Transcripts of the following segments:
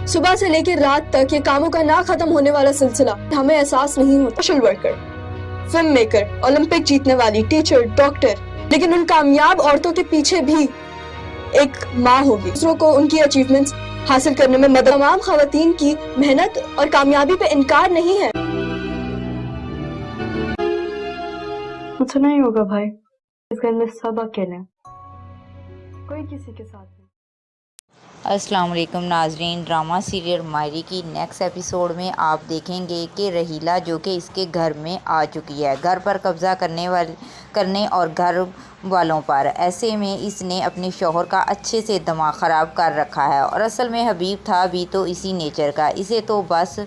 सुबह से लेकर रात तक ये कामों का ना खत्म होने वाला सिलसिला, हमें एहसास नहीं होता। Social worker, film maker, Olympic जीतने वाली, टीचर, डॉक्टर, लेकिन उन कामयाब औरतों के पीछे भी एक माँ होगी। दूसरों को उनकी अचीवमेंट्स हासिल करने में मदद। तमाम खवातीन की मेहनत और कामयाबी पे इनकार नहीं है। मुझसे नहीं होगा भाई, इस घर में सब अकेले हैं, कोई किसी के साथ नहीं। अस्सलाम वालेकुम नाजरीन, ड्रामा सीरियल मायरी की नेक्स्ट एपिसोड में आप देखेंगे कि रहीला जो कि इसके घर में आ चुकी है, घर पर कब्ज़ा करने और घर वालों पर। ऐसे में इसने अपने शौहर का अच्छे से दिमाग ख़राब कर रखा है और असल में हबीब था भी तो इसी नेचर का। इसे तो बस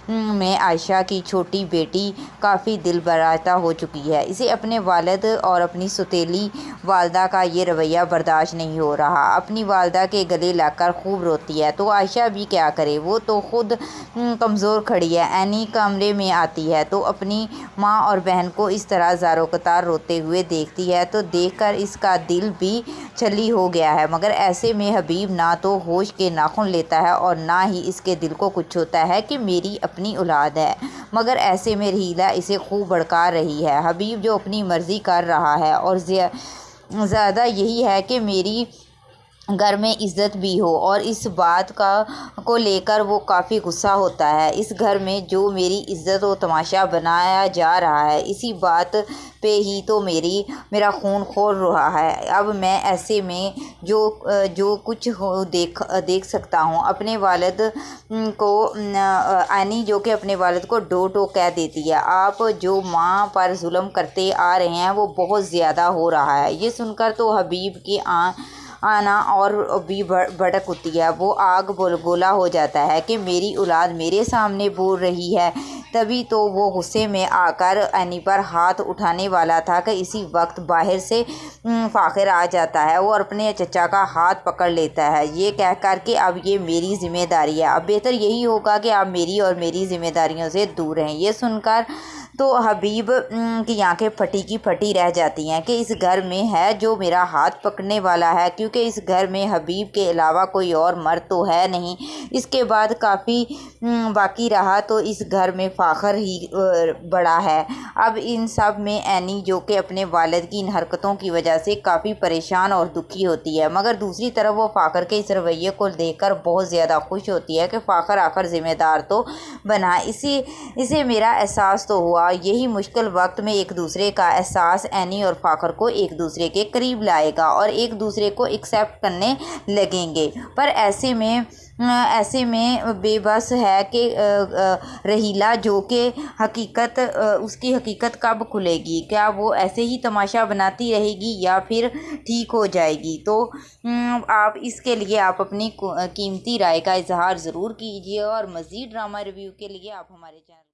में आयशा की छोटी बेटी काफ़ी दिल बराता हो चुकी है। इसे अपने वालिद और अपनी सौतेली वालदा का ये रवैया बर्दाश्त नहीं हो रहा। अपनी वालदा के गले लगकर खूब रोती है तो आयशा भी क्या करे, वो तो खुद कमज़ोर खड़ी है। एनी कमरे में आती है तो अपनी माँ और बहन को इस तरह ज़ारो कतार रोते हुए देखती है तो देखकर इसका दिल भी छली हो गया है। मगर ऐसे में हबीब ना तो होश के नाखून लेता है और ना ही इसके दिल को कुछ होता है कि मेरी अपनी औलाद है। मगर ऐसे में रहीला इसे खूब भड़का रही है। हबीब जो अपनी मर्ज़ी कर रहा है और ज़्यादा यही है कि मेरी घर में इज़्ज़त भी हो, और इस बात को लेकर वो काफ़ी गुस्सा होता है। इस घर में जो मेरी इज़्ज़त और तमाशा बनाया जा रहा है, इसी बात पे ही तो मेरा खून खोल रहा है। अब मैं ऐसे में जो कुछ हो देख सकता हूँ। अपने वालिद को आनी जो कि अपने वालिद को डो कह देती है। आप जो माँ पर जुल्म करते आ रहे हैं वो बहुत ज़्यादा हो रहा है। ये सुनकर तो हबीब की आना और भी भड़क होती है। वो आग गोला हो जाता है कि मेरी औलाद मेरे सामने बोल रही है। तभी तो वो गुस्से में आकर एनी पर हाथ उठाने वाला था कि इसी वक्त बाहर से फ़ाखिर आ जाता है। वो अपने चचा का हाथ पकड़ लेता है ये कहकर कि अब ये मेरी ज़िम्मेदारी है, अब बेहतर यही होगा कि आप मेरी और मेरी ज़िम्मेदारियों से दूर रहें। ये सुनकर तो हबीब की आंखें फटी की फटी रह जाती हैं कि इस घर में है जो मेरा हाथ पकड़ने वाला है, क्योंकि इस घर में हबीब के अलावा कोई और मर्द तो है नहीं। इसके बाद काफ़ी बाकी रहा तो इस घर में फ़ाखर ही बड़ा है। अब इन सब में एनी जो कि अपने वालिद की इन हरकतों की वजह से काफ़ी परेशान और दुखी होती है, मगर दूसरी तरफ वो फ़ाखर के इस रवैये को देखकर बहुत ज़्यादा खुश होती है कि फ़ाखर आखिर ज़िम्मेदार तो बना। इसे मेरा एहसास तो हुआ। यही मुश्किल वक्त में एक दूसरे का एहसास एनी और फ़ाखर को एक दूसरे के करीब लाएगा और एक दूसरे को एक्सेप्ट करने लगेंगे। पर ऐसे में बेबस है कि रहीला जो कि उसकी हकीकत कब खुलेगी। क्या वो ऐसे ही तमाशा बनाती रहेगी या फिर ठीक हो जाएगी। तो आप इसके लिए आप अपनी कीमती राय का इजहार ज़रूर कीजिए और मज़ीद ड्रामा रिव्यू के लिए आप हमारे चैनल